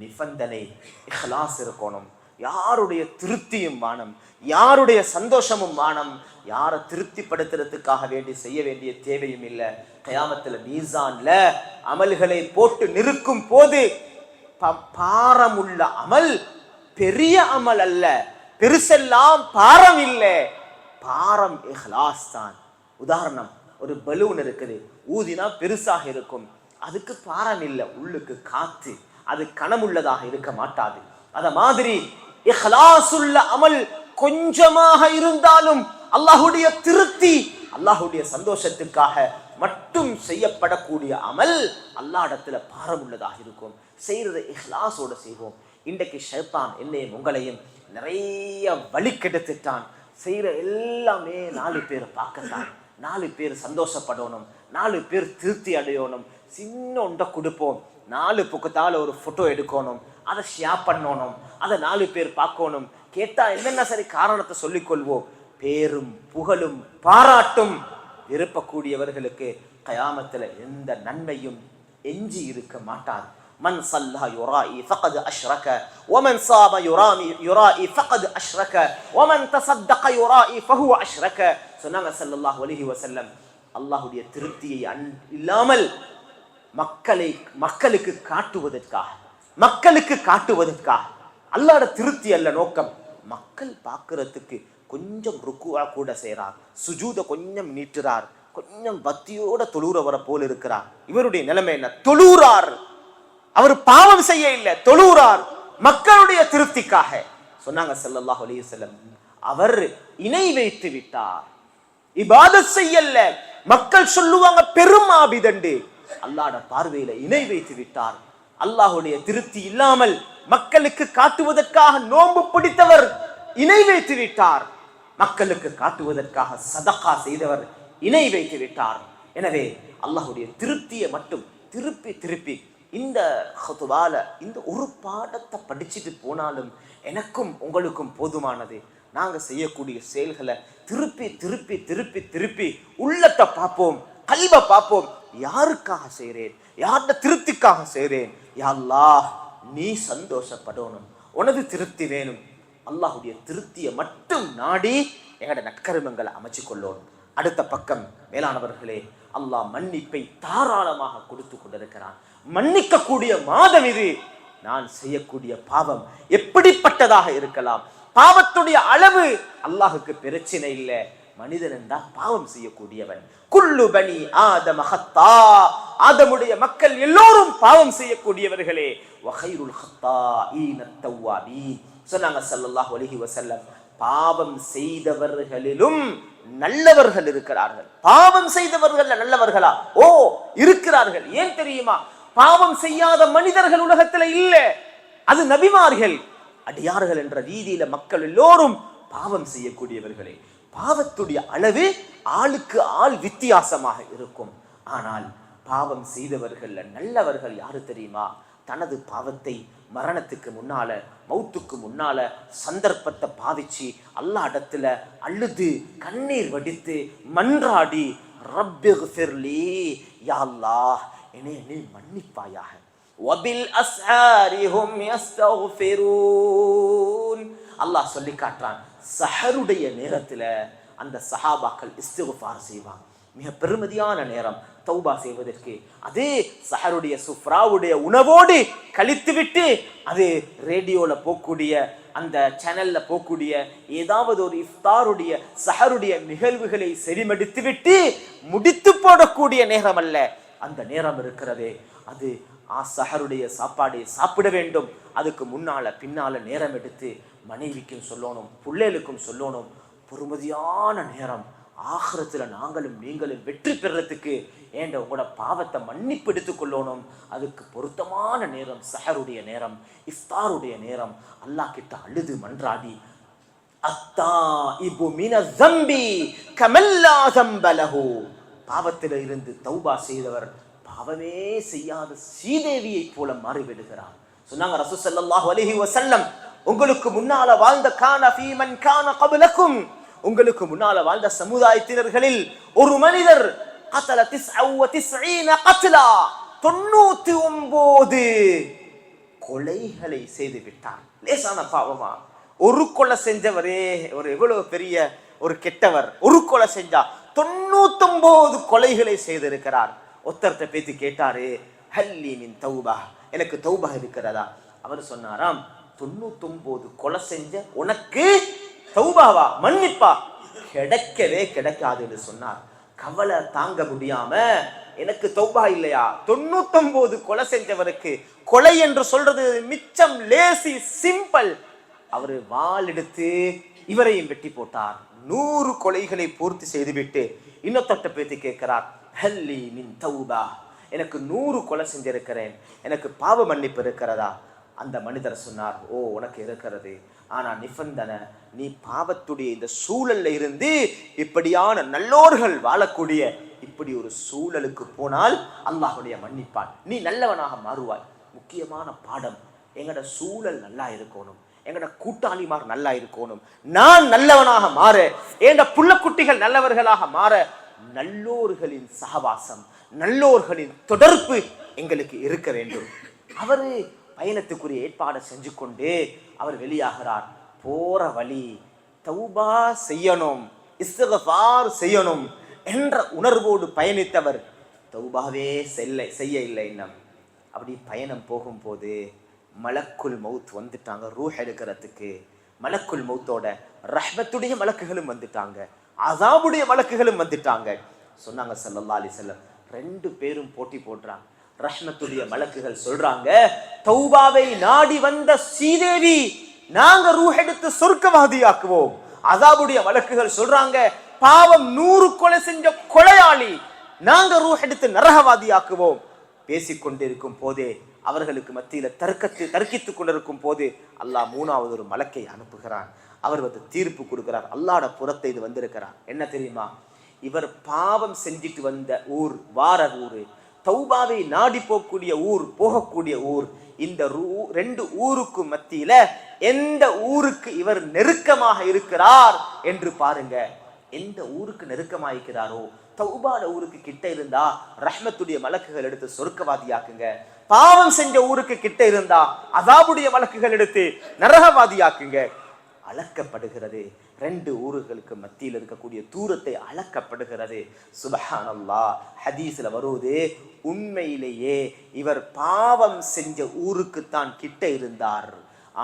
நிபந்தனை இஹ்லாஸ் இருக்கணும். யாருடைய திருப்தியும் வானம், யாருடைய சந்தோஷமும் வானம், யாரை திருப்திப்படுத்துறதுக்காக வேண்டி செய்ய வேண்டிய தேவையும் இல்லை. கயாமத்துல மீசான்ல அமல்களை போட்டு நிறுக்கும் போது பாரமுள்ள அமல் பெரிய அமல் அல்ல, பெருசெல்லாம் பாரம் இல்லை, பாரம் இஹ்லாஸ் தான். உதாரணம், ஒரு பலூன் இருக்குது, ஊதினா பெருசாக இருக்கும், அதுக்கு பாரம் இல்லை, உள்ளுக்கு காத்து, அது கனமுள்ளதாக இருக்க மாட்டாது. அத மாதிரி இஹ்லாசுள்ள அமல் கொஞ்சமாக இருந்தாலும் அல்லாஹ்வுடைய திருப்தி, அல்லாஹ்வுடைய சந்தோஷத்துக்காக மட்டும் செய்யப்படக்கூடிய அமல் அல்லாஹ்விடத்துல பாரம் உள்ளதாக இருக்கும். செய்யறது இஹ்லாஸோட செய்வோம். இன்றைக்கு ஷைத்தான் என்னையும் உங்களையும் நிறைய வழி கெடுத்துட்டான். செய்யற எல்லாமே 4 பேர் பார்க்கத்தான், 4 பேர் சந்தோஷப்படணும், 4 பேர் திருப்தி அடையணும். சின்ன ஒன்றை கொடுப்போம், 4 பக்கத்தால ஒரு போட்டோ எடுக்கணும், அதை ஷேர் பண்ணணும், அதை 4 பேர் பார்க்கணும். கேட்டா என்னென்ன சரி காரணத்தை சொல்லிக் கொள்வோம். பேரும் புகழும் பாராட்டும் விருப்பக்கூடியவர்களுக்கு கயாமத்துல எந்த நன்மையும் எஞ்சி இருக்க மாட்டார். மன் ஸல்லா யுராஇ ஃபகத் அஷ்ரக வமன் ஸாம யுராஇ ஃபகத் அஷ்ரக வமன் தஸத்தக யுராஇ ஃபஹுவ அஷ்ரக. சொன்னாங்க ஸல்லல்லாஹு அலைஹி வஸல்லம், அல்லாஹ்வுடைய திருப்தியை இல்லாமல் மக்களுக்கு காட்டுவதற்காக அல்லாஹ்வுடைய திருப்தி அல்ல நோக்கம். மக்கள் பார்க்கிறதுக்கு கொஞ்சம் ருக்குவா கூட செய்றார், சுஜூத கொஞ்சம் நீட்டுறார், கொஞ்சம் பக்தியோட தொழுறவரை போல இருக்கிறார். இவருடைய நிலைமை என்ன? தொழுறார். அவர் பாவம் செய்ய இல்லை, தொழுறார் மக்களுடைய திருப்திக்காக. சொன்னாங்க ஸல்லல்லாஹு அலைஹி வஸல்லம், அவர் இணை வைத்து விட்டார், இபாதத் செய்யல. மக்கள் சொல்லுவாங்க பெரும் ஆபிதண்டு, அல்லாஹ்வுடைய பார்வையில இணை வைத்து விட்டார். அல்லாஹ்வுடைய திருப்தி இல்லாமல் மக்களுக்கு காட்டுவதற்காக நோன்பு பிடித்தவர் இணை வைத்து விட்டார், மக்களுக்கு காட்டுவதற்காக சதகா செய்தவர் இணை வைத்து விட்டார். எனவே அல்லாஹ்வுடைய திருப்தியை மட்டும் திருப்பி இந்த ஹுதுபால இந்த ஒரு பாடத்தை படிச்சுட்டு போனாலும் எனக்கும் உங்களுக்கும் போதுமானது. நாங்க செய்யக்கூடிய செயல்களை திருப்பி உள்ளத்தை பார்ப்போம், கல்வை பார்ப்போம். யாருக்காக செய்றேன், யாருடைய திருப்திக்காக செய்றேன்? யா அல்லாஹ், நீ சந்தோஷப்படணும், உனது திருப்தி வேணும். அல்லாஹ்வுடைய திருப்தியை மட்டும் நாடி எங்களோட நற்கர்மங்களை அமைச்சு கொள்ளணும். அடுத்த பக்கம் மேலானவர்களே, அல்லாஹ் மன்னிப்பை தாராளமாக கொடுத்து கொண்டிருக்கிறான். மன்னிக்கக்கூடிய மாதம் இது. நான் செய்யக்கூடிய பாவம் எப்படிப்பட்டதாக இருக்கலாம், பாவத்துடைய அளவு அல்லாஹுக்கு பிரச்சனை இல்லை. மனிதன் என்றால் பாவம் செய்யக்கூடியவன். குல்லு பனி ஆதம ஹத்தா, ஆதமுடைய மக்கள் எல்லோரும் பாவம் செய்யக்கூடியவர்களே. வகைருல் ஹத்தாஈன தவ்வாபீன். சொன்னாங்க ஸல்லல்லாஹு அலைஹி வஸல்லம், பாவம் செய்தவர்களிலும் நல்லவர்கள் இருக்கிறார்கள். பாவம் செய்தவர்கள் நல்லவர்களா? ஓ, இருக்கிறார்கள். ஏன் தெரியுமா? பாவம் செய்யாத மனிதர்கள் உலகத்துல இல்ல. அது நபிமார்கள், அடியார்கள் என்ற ரீதியில மக்கள் எல்லோரும் பாவம் செய்யக்கூடியவர்களே. பாவத்துடைய அளவு ஆளுக்கு ஆள் வித்தியாசமாக இருக்கும். ஆனால் பாவம் செய்தவர்கள் நல்லவர்கள் யாரு தெரியுமா? தனது பாவத்தை மரணத்துக்கு முன்னால, மௌத்துக்கு முன்னால சந்தர்ப்பத்தை பாவிச்சு அல்லாஹ் இடத்துல அழுது கண்ணீர் வடித்து மன்றாடி, ரப்பிக்ஃபிர்லி, யா அல்லாஹ் என்னை நீ மன்னிப்பாயாக. வபில் அஸ்ஹாரிஹும் யஸ்தக்ஃபிரூன். அல்லாஹ் சொல்லி காட்டுறான், சஹருடைய நேரத்துல அந்த சஹாபாக்கள் இஸ்திக்ஃபார் செய்வாங்க. மிக பெருமதியான நேரம் தௌபா செய்வதற்கு. அதே சஹருடைய சுஃப்ராவுடைய உணவோடு கழித்து விட்டு அது ரேடியோல போகக்கூடிய, அந்த சேனல்ல போகக்கூடிய ஏதாவது ஒரு இஃப்தாருடைய சஹருடைய நிகழ்வுகளை செரிமடித்து விட்டு முடித்து போடக்கூடிய நேரம் அல்ல. அந்த நேரம் இருக்கிறதே, அது சஹருடைய சாப்பாடை சாப்பிட வேண்டும். அதுக்கு முன்னால பின்னால நேரம் எடுத்து மனைவிக்கும் சொல்லணும், பிள்ளைகளுக்கும் சொல்லணும். பொறுமதியான நேரம். ஆகிரத்துல நாங்களும் நீங்களும் வெற்றி பெறறதுக்கு ஏண்ட உங்களோட பாவத்தை மன்னிப்பு எடுத்துக் கொள்ளணும். அதுக்கு பொருத்தமான நேரம் சஹருடைய நேரம், இஃப்தாருடைய நேரம். அல்லாஹ் கிட்ட அழுது மன்றாடி, அத்தாஇபு மினல் ஸம்பி கமல்லா ஸம்ப லஹு, பாவத்தில இருந்து தௌபா செய்தவர் பாவமே செய்யாத சீதேவியை போல மாறிவிடுகிறார். சொன்னாங்க ரசூல் ஸல்லல்லாஹு அலைஹி வஸல்லம், உங்களுக்கு முன்னால வாழ்ந்த கான ஃபீமன் கான கப்லக்கும், உங்களுக்கு முன்னால வாழ்ந்த சமுதாயத்தினர்களில் ஒரு மனிதர் கத்ல 99 கத்லா, 99 கொலைகளை செய்து விட்டார். லேசான பாவமா? ஒரு கொலை செஞ்சவரே ஒரு எவ்வளவு பெரிய ஒரு கெட்டவர். ஒரு கொலை செஞ்சா 99 கொலைகளை செய்திருக்கிறார். ஒருத்தர்கிட்ட பேசி கேட்டாரு, ஹல்லி மின் தௌபா, எனக்கு தௌபா இருக்கிறதா? அவர் சொன்னாராம், 99 கொலை செஞ்ச உனக்கு தௌபாவா, மன்னிப்பா கிடைக்கவே கிடைக்காதுன்னு சொன்னார். கவலை தாங்க முடியாம, எனக்கு தௌபா இல்லையா? 99 கொலை செஞ்சவருக்கு கொலை என்று சொல்றது மிச்சம் லேசி, சிம்பிள். அவரு வாள் எடுத்து இவரையும் வெட்டி போட்டார். 100 கொலைகளை பூர்த்தி செய்துவிட்டு இன்னொருத்த பேத்தி கேட்கிறார், ஹல்லி மின் தௌபா, எனக்கு 100 கொலை செஞ்சிருக்கிறேன், எனக்கு பாவ மன்னிப்பு இருக்கிறதா? அந்த மனிதர் சொன்னார், ஓ உனக்கு இருக்கிறது, ஆனா நிபந்தனை, நீ பாவத்துடைய இந்த சூழல்ல இருந்து இப்படியான நல்லோர்கள் வாழக்கூடிய இப்படி ஒரு சூழலுக்கு போனால் அல்லாஹ்வுடைய மன்னிப்பான், நீ நல்லவனாக மாறுவாய். முக்கியமான பாடம், எங்கட சூழல் நல்லா இருக்கணும், எங்கட கூட்டாளிமார் நல்லா இருக்கணும், நான் நல்லவனாக மாற, எங்க புள்ள குட்டிகள் நல்லவர்களாக மாற நல்லோர்களின் சகவாசம், நல்லோர்களின் தொடர்பு எங்களுக்கு இருக்க வேண்டும். அவரு பயணத்துக்குரிய ஏற்பாடை செஞ்சு கொண்டு அவர் வெளியாகிறார். போற வழி தௌபா செய்யணும், இஸ்திக்ஃபார் செய்யணும் என்ற உணர்வோடு பயணித்தவர் தௌபாவே செய்ய இல்லை. இன்னும் அப்படி பயணம் போகும்போது மலக்குல் மௌத் வந்துட்டாங்க ரூஹ் எடுக்கிறதுக்கு. மலக்குல் மௌத்தோட ரஹ்மத்துடைய மலக்குகளும் வந்துட்டாங்க, அஸாபுடைய மலக்குகளும் வந்துட்டாங்க. சொன்னாங்க ஸல்லல்லாஹு அலைஹி வஸல்லம், 2 பேரும் போட்டி போடுறாங்க. ரஹ்மத்துடைய மலக்குகள் சொல்றாங்க, தௌபாவை நாடி வந்த ஸ்ரீதேவி நாங்க ரூஹ் எடுத்து சொர்க்கவாதியாக்குவோம். அஸாபுடைய மலக்குகள் சொல்றாங்க, பாவம் 100 கொலை செஞ்ச கொலையாளி நாங்க ரூஹ் எடுத்து நரகவாதியாக்குவோம். பேசிக்கொண்டிருக்கும் போதே அவர்களுக்கு மத்தியில தர்க்கித்துக் கொண்டிருக்கும் போது அல்லாஹ் 3வது ஒரு மலக்கை அனுப்புகிறான். அவர் வந்து தீர்ப்பு கொடுக்கிறார். அல்லாஹ்வோட புறத்தை இது வந்திருக்கிறார். என்ன தெரியுமா? இவர் பாவம் செஞ்சிட்டு வந்த ஊர் வார ஊரு, தௌபாவை நாடி போகக்கூடிய ஊர், போகக்கூடிய ஊர், இந்த 2 ஊருக்கு மத்தியில எந்த ஊருக்கு இவர் நெருக்கமாக இருக்கிறார் என்று பாருங்க. எந்த ஊருக்கு நெருக்கமாக இருக்கிறாரோ தௌபான ஊருக்கு கிட்ட இருந்தா ரஹ்மத்துடைய மலக்குகள் எடுத்து சொர்க்கவாதியாக்குங்க. பாவம் செஞ்ச ஊருக்கு கிட்ட இருந்தா அஸாபுடைய மலக்குகள் எடுத்து நரகவாதியாக்குங்க. அளக்கப்படுகிறது. 2 ஊர்களுக்கு மத்தியில் இருக்கக்கூடிய தூரத்தை அளக்கப்படுகிறது. சுப்ஹானல்லாஹ். ஹதீஸ்ல வருவது, உண்மையிலேயே இவர் பாவம் செஞ்ச ஊருக்கு தான் கிட்ட இருந்தார்.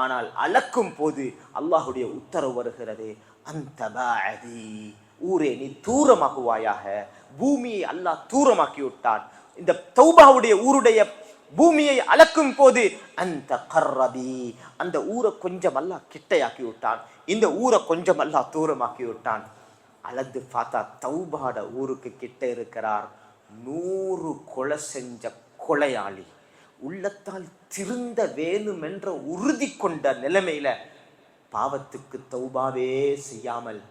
ஆனால் அளக்கும் போது அல்லாஹ்வுடைய உத்தரவு வருகிறது, அந்த பாஅதி, ஊரே நீ தூரமாகுவாயாக. பூமியை அல்லாஹ் தூரமாக்கி விட்டான். இந்த தௌபாவுடைய ஊருடைய பூமியை அளக்கும் போது அந்த கர்ரபி, அந்த ஊரை கொஞ்சம் அல்லாஹ் கிட்டையாக்கி விட்டான், இந்த ஊரை கொஞ்சம் அல்லாஹ் தூரமாக்கி விட்டான். அளந்து பார்த்தா தௌபாட ஊருக்கு கிட்ட இருக்கிறார் 100 கொலை செஞ்ச கொலையாளி. உள்ளத்தால் திருந்த வேணும் என்ற உறுதி கொண்ட நிலைமையில பாவத்துக்கு தௌபாவே செய்யாமல்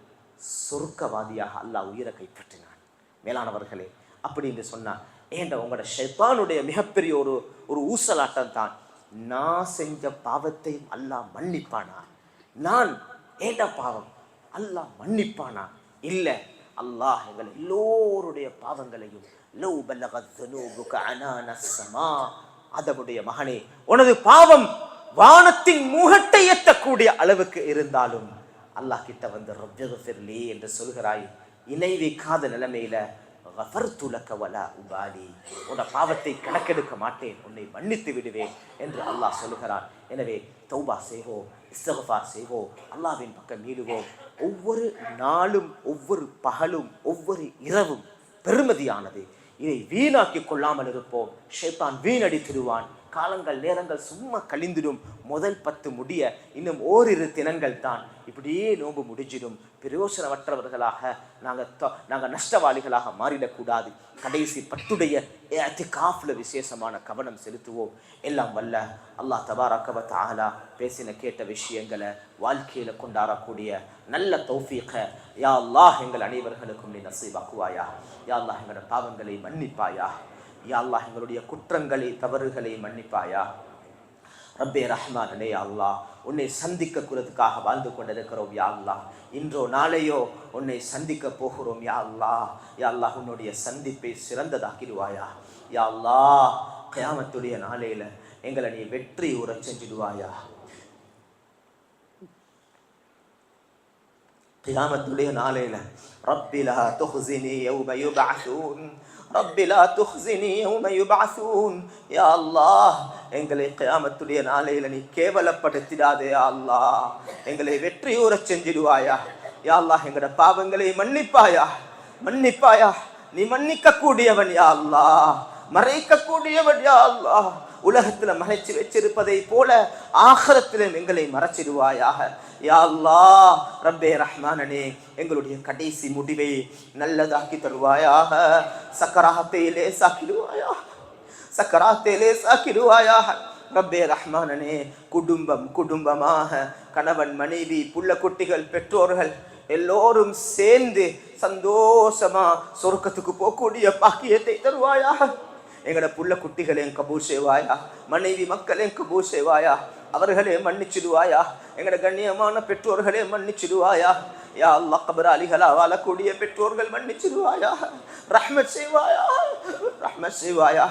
சொர்க்கவாதியாக அல்லாஹ் உயிரை கைப்பற்றினான். மேலானவர்களே, அப்படி என்று சொன்னான். ஏண்ட உங்களோட ஷைத்தானுடைய மிகப்பெரிய ஒரு ஊசலாட்டம் தான், நான் செஞ்ச பாவத்தையும் அல்லாஹ் மன்னிப்பானா, நான் ஏண்ட பாவம் அல்லாஹ் மன்னிப்பானா? இல்ல, அல்லாஹ் எங்கள் எல்லோருடைய பாவங்களையும் லவ் பலகத் ذنوبك عنان السماء, அதனுடைய மகனே, உனது பாவம் வானத்தின் முகட்டை எட்டக்கூடிய அளவுக்கு இருந்தாலும் அல்லாஹ் கிட்ட வந்து ரப்பிக்ஃபிர்லி என்று சொல்கிறாய், இணை வைக்காத நிலைமையில கஃபர்து லக வலா உபாலி, உன்னை பாவத்தை கணக்கெடுக்க மாட்டேன், உன்னை மன்னித்து விடுவேன் என்று அல்லாஹ் சொல்கிறான். எனவே தௌபா செய்வோம், இஸ்திக்ஃபார் செய்வோம், அல்லாஹ்வின் பக்கம் மீளுவோம். ஒவ்வொரு நாளும், ஒவ்வொரு பகலும், ஒவ்வொரு இரவும் பெருமதியானது. இதை வீணாக்கி கொள்ளாமல் இருப்போம். ஷைத்தான் வீணடித்திடுவான். காலங்கள் நேரங்கள் சும்மா கழிந்துடும். முதல் 10 முடிய இன்னும் ஓரிரு தினங்கள் தான். இப்படியே நோன்பு முடிஞ்சிடும். பிரயோசனமற்றவர்களாக நாங்கள் நஷ்டவாளிகளாக மாறிடக்கூடாது. கடைசி 10 இஅ்திகாஃப்ல விசேஷமான கவனம் செலுத்துவோம். எல்லாம் வல்ல அல்லாஹ் தபாரக வ தஆலா பேசின கேட்ட விஷயங்களை வாழ்க்கையில கொண்டாடக்கூடிய நல்ல தௌஃபீக யா அல்லாஹ் எங்கள் அனைவர்களுக்கும் நீ நசீபாக்குவாயா. யா அல்லாஹ் எங்களோட பாவங்களை மன்னிப்பாயா. யா அல்லாஹ் எங்களுடைய குற்றங்களை தவறுகளை மன்னிப்பாயா. ரப்பே ரஹ்மானே, யா அல்லாஹ் உன்னை சந்திக்கிறதுக்காக வாழ்ந்து கொண்டிருக்கிறோம். யா அல்லாஹ் இன்றோ நாளையோ உன்னை சந்திக்க போகிறோம். யா அல்லாஹ், யா அல்லாஹ் உன்னுடைய சந்திப்பை சிறந்ததாக்கிடுவாயா. யா அல்லாஹ் கியாமத்துடைய நாளையில எங்களை நீ வெற்றி உற செஞ்சிடுவாயா. கியாமத்துடைய நாளையில ரப்பி லா துஹ்ஸினி யௌம யுபஅஸூன், ரப்பி லா துஹ்ஸினி யௌம யுபஅஸூன். யா அல்லாஹ் எங்களை கியாமத்துடைய நாளையில நீ கேவலப்படுத்திடாதே. யா அல்லாஹ் எங்களை வெற்றியூற செஞ்சிடுவாயா. யா அல்லாஹ் எங்கட பாவங்களை மன்னிப்பாயா, மன்னிப்பாயா. நீ மன்னிக்க கூடியவன் யா அல்லாஹ், மறைக்க கூடியவன் யா அல்லாஹ். உலகத்துல மறைச்சு வச்சிருப்பதை போல ஆகிரத்திலும் எங்களை மறைச்சிடுவாயாக. யா அல்லாஹ் ரப்பே ரஹ்மானனே, எங்களுடைய கடைசி முடிவை நல்லதாக்கி தருவாயாக. சக்கராத்தை லேசாக்கிடுவாயாக, சக்கராத்தை லேசாக்கிடுவாயாக. ரப்பே ரஹ்மானனே, குடும்பம் குடும்பமாக கணவன் மனைவி புள்ள குட்டிகள் பெற்றோர்கள் எல்லோரும் சேர்ந்து சந்தோஷமா சொர்க்கத்துக்கு போகக்கூடிய பாக்கியத்தை தருவாயாக. எங்கட புள்ள குட்டிகளையும் கபூல் செய்வாயா, மனைவி மக்களையும் கபூல் செய்வாயா, அவர்களே மன்னிச்சிடுவாயா. எங்கட கண்ணியமான பெற்றோர்களே மன்னிச்சிடுவாயா. யா அல்லாஹ் கபராளிகளா வாழக்கூடிய பெற்றோர்கள் மன்னிச்சிடுவாயா. ரஹ்மத் செய்வாயா, ரஹ்மத் செய்வாயா.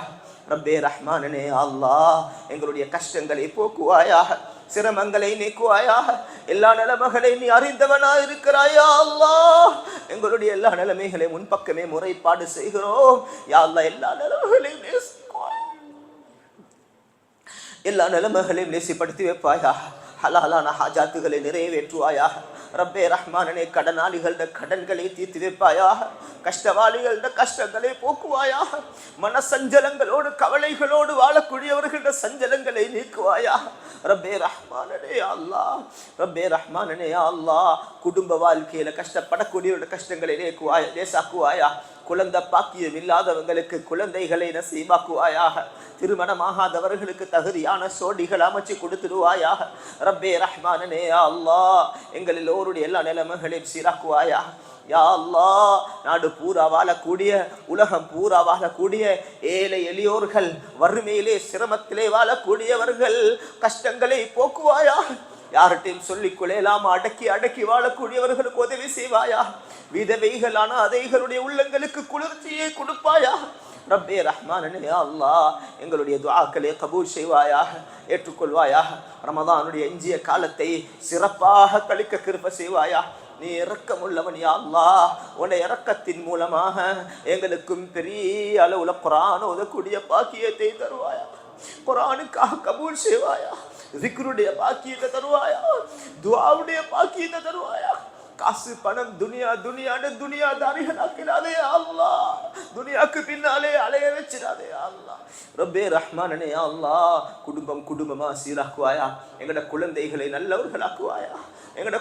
ரப்பே ரஹ்மானனே அல்லாஹ் எங்களுடைய கஷ்டங்களை போக்குவாயாக, சிரமங்களை நீக்குவாயாக. எல்லா நிலைமைகளை நீ அறிந்தவனா இருக்கிறாயா அல்லாஹ். எங்களுடைய எல்லா நிலைமைகளை முன்பக்கமே முறைப்பாடு செய்கிறோம் யா அல்லாஹ். எல்லா நிலைமைகளையும் நேசிக்குவாய், எல்லா நிலைமைகளையும் நேசிப்படுத்தி வைப்பாயா. ஹலாலான ஹாஜாத்துகளை நிறைவேற்றுவாயாக. ரப்பே ரஹ்மானனே கடனாளிகள கடன்களை தீர்த்து வைப்பாயாக, கஷ்டவாளிகள கஷ்டங்களை போக்குவாயாக. மனசஞ்சலங்களோடு கவலைகளோடு வாழக்கூடியவர்கள சஞ்சலங்களை நீக்குவாயாக. ரப்பே ரஹ்மானனே அல்லாஹ், ரப்பே ரஹ்மானனே அல்லாஹ். குடும்ப வாழ்க்கையில கஷ்டப்படக்கூடியவர்கள கஷ்டங்களை லேசாக்குவாயா. குழந்தை பாக்கியம் இல்லாதவங்களுக்கு குழந்தைகளை நசீபாக்குவாயாக. திருமணமாகாதவர்களுக்கு தகுதியான சோடிகள் அமைச்சு கொடுத்துடுவாயாக. ரப்பே ரஹ்மானனே அல்லாஹ் எங்கள் எல்லோருடைய எல்லா நிலைமைகளையும் சீராக்குவாயாக. யா அல்லாஹ் நாடு பூரா வாழக்கூடிய, உலகம் பூரா வாழக்கூடிய ஏழை எளியோர்கள், வறுமையிலே சிரமத்திலே வாழக்கூடியவர்கள் கஷ்டங்களை போக்குவாயா. யார்கிட்டையும் சொல்லிக் கொள்ளலாம அடக்கி அடக்கி வாழக்கூடியவர்களுக்கு உதவி செய்வாயா. விதவைகளான அதைகளுடைய உள்ளங்களுக்கு குளிர்ச்சியை கொடுப்பாயா. ரப்பே ரஹ்மானனே அல்லாஹ் எங்களுடைய துஆக்களை கபூல் செய்வாயாக, ஏற்றுக்கொள்வாயாக. ரமதானுடைய எஞ்சிய காலத்தை சிறப்பாக கழிக்க கிருபை செய்வாயா. நீ இரக்கமுள்ளவன் யா அல்லாஹ். உன்னை இரக்கத்தின் மூலமாக எங்களுக்கும் பெரிய அளவுல குர்ஆன் ஓதக்கூடிய பாக்கியத்தை தருவாயா. குர்ஆனுக்காக கபூல் செய்வாயா. ذிக்ருடைய பாக்கியத்தை தருவாயா, துஆவுடைய பாக்கியத்தை தருவாயா. காசு பணம் துனியா துனியான்னு துனியாதாரிகளாக்கினாதே அல்லாஹ். துனியாக்கு பின்னாலே அலைய வச்சிடாதே அல்லாஹ். ரப்பே ரஹ்மானனே அல்லாஹ் குடும்பம் குடும்பமா சீராக்குவாயா. எங்கட குழந்தைகளை நல்லவர்களாக்குவாயா. எங்கட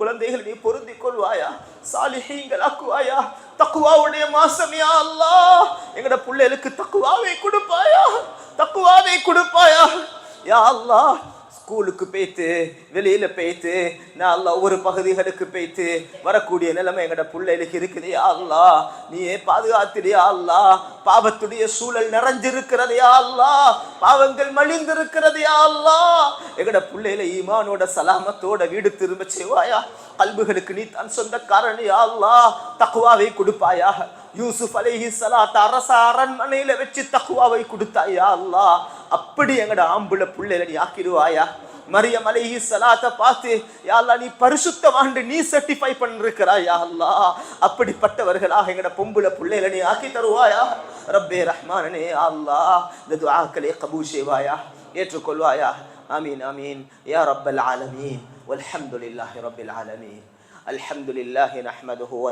குழந்தைகளை நீ பொருந்தி கொள்வாயா, சாலிஹீங்களாக்குவாயா. தக்வாவுடைய மாசம் யா அல்லாஹ். எங்கட பிள்ளைகளுக்கு தக்வாவை கொடுப்பாயா, தக்வாவை கொடுப்பாயா யா அல்லாஹ். ஸ்கூலுக்கு போய்த்து வெளியில போய்த்து நான் அல்லாஹ் ஒவ்வொரு பகுதிகளுக்கு போய்த்து வரக்கூடிய நிலைமை எங்கட பிள்ளைகளுக்கு இருக்குது யா அல்லாஹ். நீயே பாதுகாத்துறியா அல்லாஹ். பாவத்துடைய சூழல் நிறைஞ்சிருக்கிறது யா அல்லாஹ். பாவங்கள் மலிந்திருக்கிறது யா அல்லாஹ். எங்கட பிள்ளைகளை ஈமானோட சலாமத்தோட வீடு திரும்ப செய்வாயா. கல்புகளுக்கு நீ தன் சொந்தக்காரன் யா அல்லாஹ். தக்வாவை கொடுப்பாயா. யூசுப் அலைஹிஸ்ஸலாத் அரண்மனையில வச்சு தக்வாவை கொடுத்தாய் யா அல்லாஹ். அப்படி எங்கட ஆம்புல பிள்ளைகளை நீ ஆக்கிடுவாயா. மரியம் அலைஹிஸ்ஸலாத்தை பார்த்து யா அல்லாஹ் நீ பரிசுத்தவான் நீ சர்டிஃபை பண்ணிருக்கிறாய் யா அல்லாஹ். அப்படிப்பட்டவர்களாக எங்கட பொம்புல பிள்ளைகளை நீ ஆக்கி தருவாயா. ரப்பே ரஹ்மானனே அல்லாஹ் இந்த துஆக்களை கபூல் செய்வாயா, ஏற்றுக்கொள்வாயா. ஆமீன் ஆமீன் யா ரப்பல் ஆலமீன். வல்ஹம்துலில்லாஹி ரப்பில் ஆலமீன். அல்ஹம்துலில்லாஹி நஹ்மதுஹு வ